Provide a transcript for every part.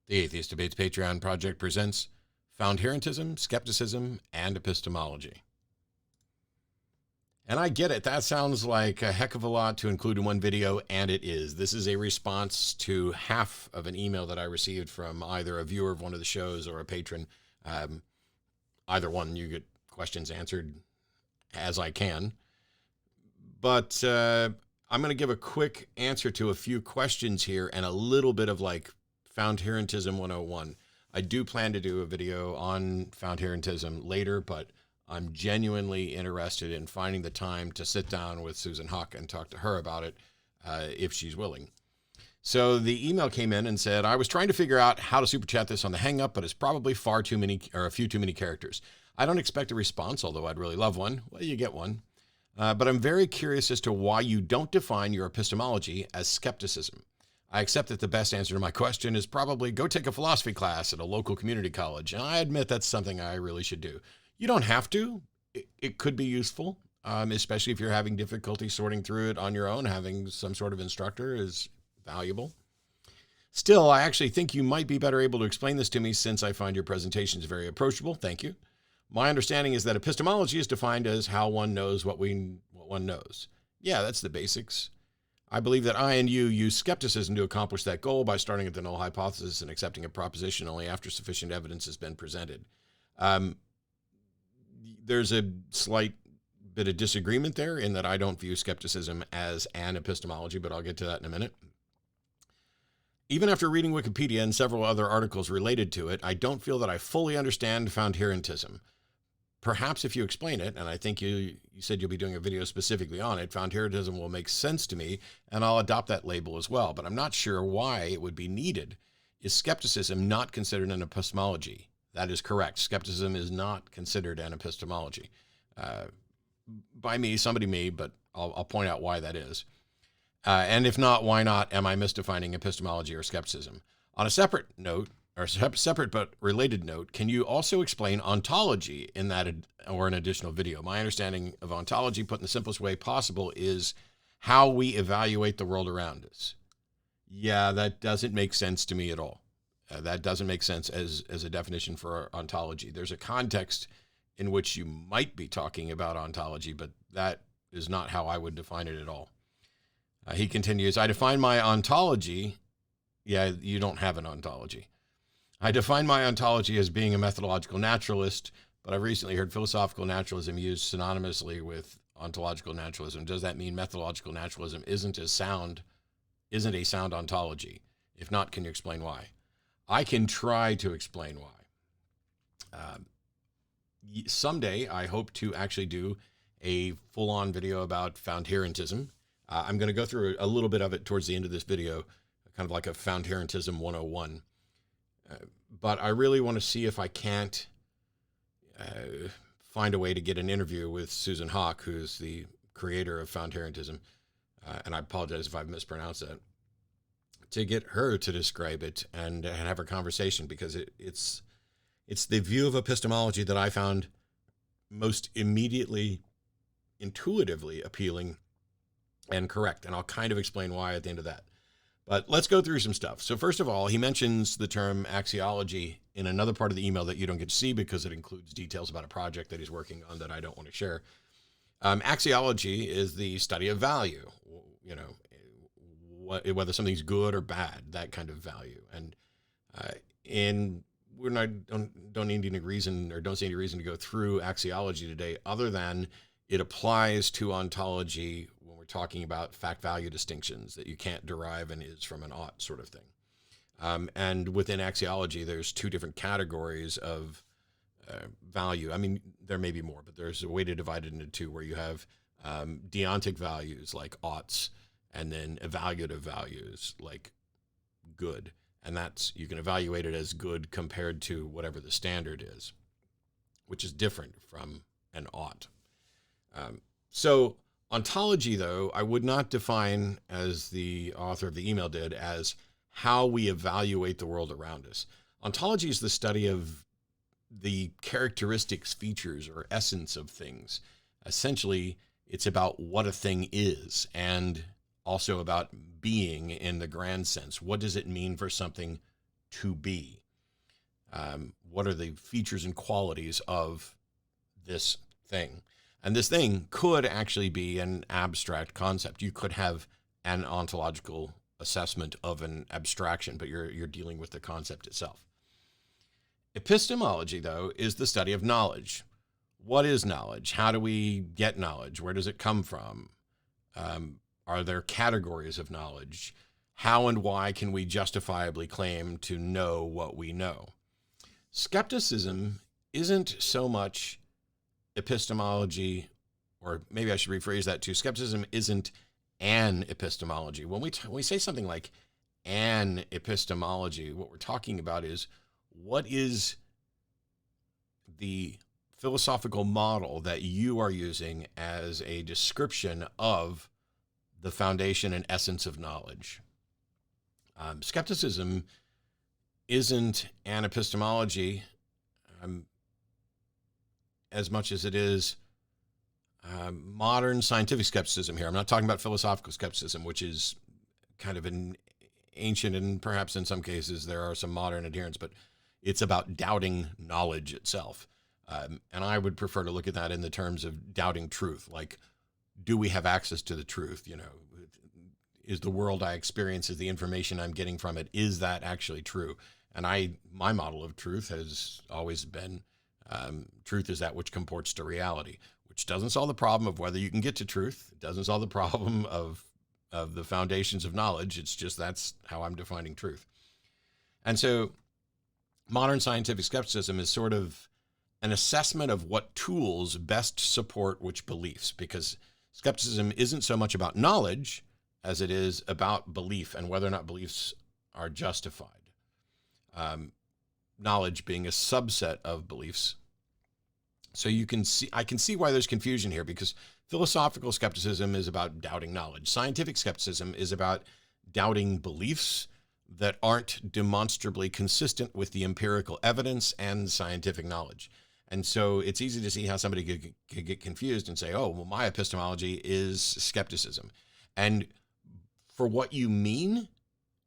The Atheist Debates Patreon project presents Foundherentism, Skepticism, and Epistemology. And I get it. That sounds like a heck of a lot to include in one video, and it is. This is a response to half of an email that I received from either a viewer of one of the shows or a patron. Either one, you get questions answered as I can. But I'm going to give a quick answer to a few questions here and a little bit of like Foundherentism 101. I do plan to do a video on Foundherentism later, but I'm genuinely interested in finding the time to sit down with Susan Hawk and talk to her about it if she's willing. So the email came in and said, I was trying to figure out how to super chat this on the hang up, but it's probably far too many or a few too many characters. I don't expect a response, although I'd really love one. Well, you get one. But I'm very curious as to why you don't define your epistemology as skepticism. I accept that the best answer to my question is probably go take a philosophy class at a local community college. And I admit that's something I really should do. You don't have to. It could be useful, especially if you're having difficulty sorting through it on your own. Having some sort of instructor is valuable. Still, I actually think you might be better able to explain this to me since I find your presentations very approachable. Thank you. My understanding is that epistemology is defined as how one knows what one knows. Yeah, that's the basics. I believe that I and you use skepticism to accomplish that goal by starting at the null hypothesis and accepting a proposition only after sufficient evidence has been presented. There's a slight bit of disagreement there in that I don't view skepticism as an epistemology, but I'll get to that in a minute. Even after reading Wikipedia and several other articles related to it, I don't feel that I fully understand foundherentism. Perhaps if you explain it, and I think you said you'll be doing a video specifically on it, foundherentism will make sense to me, and I'll adopt that label as well, but I'm not sure why it would be needed. Is skepticism not considered an epistemology? That is correct. Skepticism is not considered an epistemology. By me, but I'll point out why that is. And if not, why not am I misdefining epistemology or skepticism? On a separate note, or separate but related note, can you also explain ontology in that or an additional video? My understanding of ontology, put in the simplest way possible, is how we evaluate the world around us. Yeah, that doesn't make sense to me at all. That doesn't make sense as a definition for ontology. There's a context in which you might be talking about ontology, but that is not how I would define it at all. He continues, I define my ontology. Yeah, you don't have an ontology. I define my ontology as being a methodological naturalist, but I've recently heard philosophical naturalism used synonymously with ontological naturalism. Does that mean methodological naturalism isn't a sound ontology? If not, can you explain why? I can try to explain why. Someday, I hope to actually do a full-on video about foundherentism. I'm going to go through a little bit of it towards the end of this video, kind of like a Foundherentism 101. But I really want to see if I can't find a way to get an interview with Susan Hawk, who's the creator of Foundherentism, and I apologize if I've mispronounced that, to get her to describe it and have a conversation, because it's the view of epistemology that I found most immediately, intuitively appealing and correct. And I'll kind of explain why at the end of that. But let's go through some stuff. So first of all, he mentions the term axiology in another part of the email that you don't get to see because it includes details about a project that he's working on that I don't want to share. Axiology is the study of value, whether something's good or bad, that kind of value. And don't need any reason or don't see any reason to go through axiology today other than it applies to ontology when we're talking about fact-value distinctions that you can't derive an is from an ought sort of thing. And within axiology, there's two different categories of value. I mean, there may be more, but there's a way to divide it into two where you have deontic values like oughts and then evaluative values like good. And you can evaluate it as good compared to whatever the standard is, which is different from an ought. So ontology, though, I would not define, as the author of the email did, as how we evaluate the world around us. Ontology is the study of the characteristics, features, or essence of things. Essentially, it's about what a thing is and also about being in the grand sense. What does it mean for something to be? What are the features and qualities of this thing? And this thing could actually be an abstract concept. You could have an ontological assessment of an abstraction, but you're dealing with the concept itself. Epistemology, though, is the study of knowledge. What is knowledge? How do we get knowledge? Where does it come from? Are there categories of knowledge? How and why can we justifiably claim to know what we know? Skepticism isn't so much epistemology, or maybe I should rephrase that too. Skepticism isn't an epistemology. When we say something like an epistemology, what we're talking about is, what is the philosophical model that you are using as a description of the foundation and essence of knowledge? Skepticism isn't an epistemology as much as it is modern scientific skepticism here. I'm not talking about philosophical skepticism, which is kind of an ancient, and perhaps in some cases there are some modern adherents, but it's about doubting knowledge itself. And I would prefer to look at that in the terms of doubting truth. Like, do we have access to the truth? You know, is the world I experience, is the information I'm getting from it, is that actually true? And my model of truth has always been, truth is that which comports to reality, which doesn't solve the problem of whether you can get to truth. It doesn't solve the problem of the foundations of knowledge. It's just, that's how I'm defining truth. And so modern scientific skepticism is sort of an assessment of what tools best support which beliefs, because skepticism isn't so much about knowledge as it is about belief and whether or not beliefs are justified. Knowledge being a subset of beliefs. So I can see why there's confusion here, because philosophical skepticism is about doubting knowledge. Scientific skepticism is about doubting beliefs that aren't demonstrably consistent with the empirical evidence and scientific knowledge. And so it's easy to see how somebody could get confused and say, oh, well, my epistemology is skepticism. And for what you mean,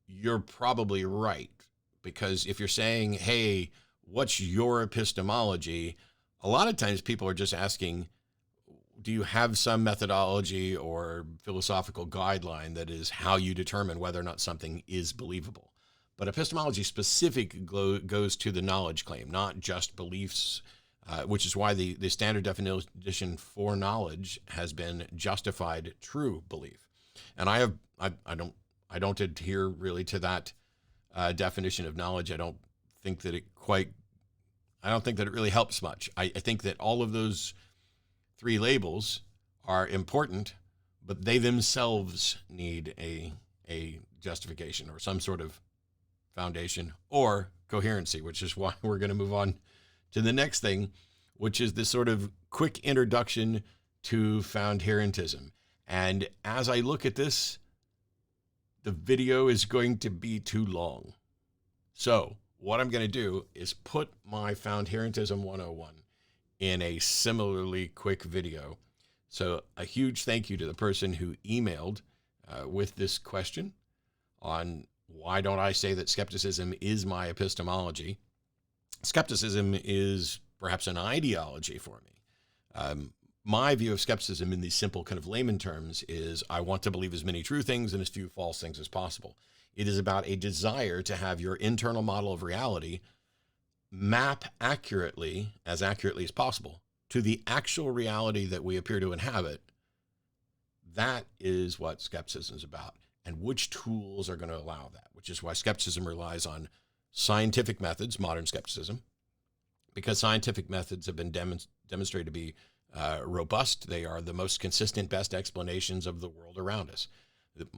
you're probably right. Because if you're saying, hey, what's your epistemology? A lot of times people are just asking, do you have some methodology or philosophical guideline that is how you determine whether or not something is believable? But epistemology specific goes to the knowledge claim, not just beliefs, which is why the standard definition for knowledge has been justified true belief. And I don't adhere really to that definition of knowledge. I don't think that it really helps much. I think that all of those three labels are important, but they themselves need a justification or some sort of foundation or coherency, which is why we're going to move on to the next thing, which is this sort of quick introduction to foundherentism. And as I look at this, the video is going to be too long. So what I'm going to do is put my Foundherentism 101 in a similarly quick video. So a huge thank you to the person who emailed with this question on why don't I say that skepticism is my epistemology. Skepticism is perhaps an ideology for me. My view of skepticism in these simple kind of layman terms is I want to believe as many true things and as few false things as possible. It is about a desire to have your internal model of reality map accurately as possible to the actual reality that we appear to inhabit. That is what skepticism is about, and which tools are going to allow that, which is why skepticism relies on scientific methods, modern skepticism, because scientific methods have been demonstrated to be robust. They are the most consistent, best explanations of the world around us.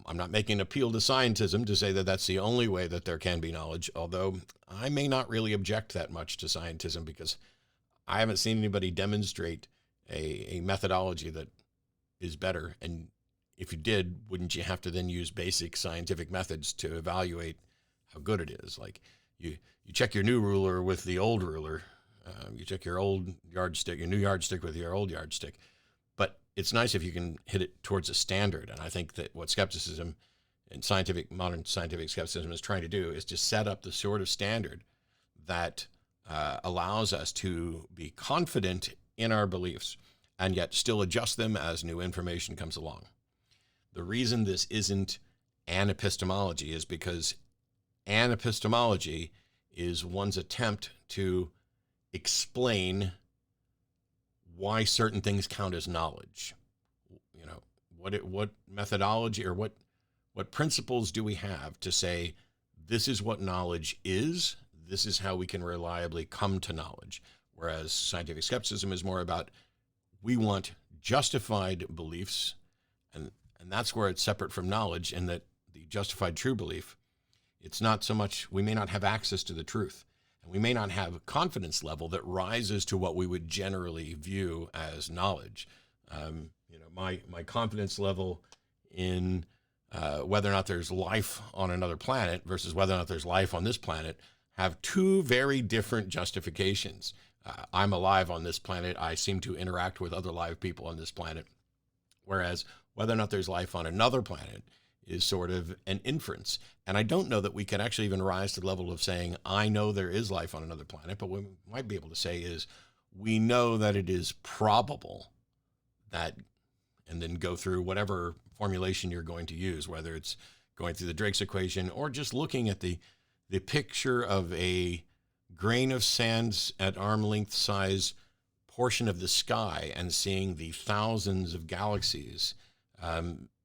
I'm not making an appeal to scientism to say that that's the only way that there can be knowledge, although I may not really object that much to scientism because I haven't seen anybody demonstrate a methodology that is better. And if you did, wouldn't you have to then use basic scientific methods to evaluate how good it is? Like you check your new ruler with the old ruler. You check your old yardstick, your new yardstick with your old yardstick. But it's nice if you can hit it towards a standard. And I think that what skepticism and modern scientific skepticism is trying to do is to set up the sort of standard that allows us to be confident in our beliefs and yet still adjust them as new information comes along. The reason this isn't an epistemology is because an epistemology is one's attempt to explain why certain things count as knowledge. You know, what methodology or what principles do we have to say this is what knowledge is, this is how we can reliably come to knowledge. Whereas scientific skepticism is more about we want justified beliefs, and that's where it's separate from knowledge, in that the justified true belief, it's not so much, we may not have access to the truth, and we may not have a confidence level that rises to what we would generally view as knowledge. You know, my confidence level in whether or not there's life on another planet versus whether or not there's life on this planet have two very different justifications. I'm alive on this planet. I seem to interact with other live people on this planet. Whereas whether or not there's life on another planet is sort of an inference. And I don't know that we can actually even rise to the level of saying, I know there is life on another planet, but what we might be able to say is, we know that it is probable that, and then go through whatever formulation you're going to use, whether it's going through the Drake's equation or just looking at the picture of a grain of sand at arm length size portion of the sky and seeing the thousands of galaxies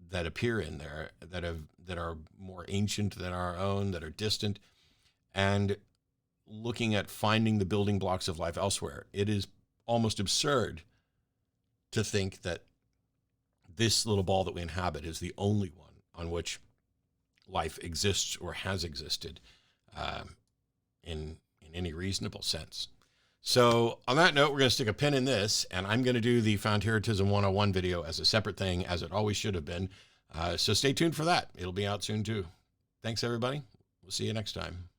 that appear in there that are more ancient than our own, that are distant, and looking at finding the building blocks of life elsewhere. It is almost absurd to think that this little ball that we inhabit is the only one on which life exists or has existed in any reasonable sense. So on that note, we're going to stick a pin in this, and I'm going to do the Foundherentism 101 video as a separate thing, as it always should have been. So stay tuned for that. It'll be out soon too. Thanks, everybody. We'll see you next time.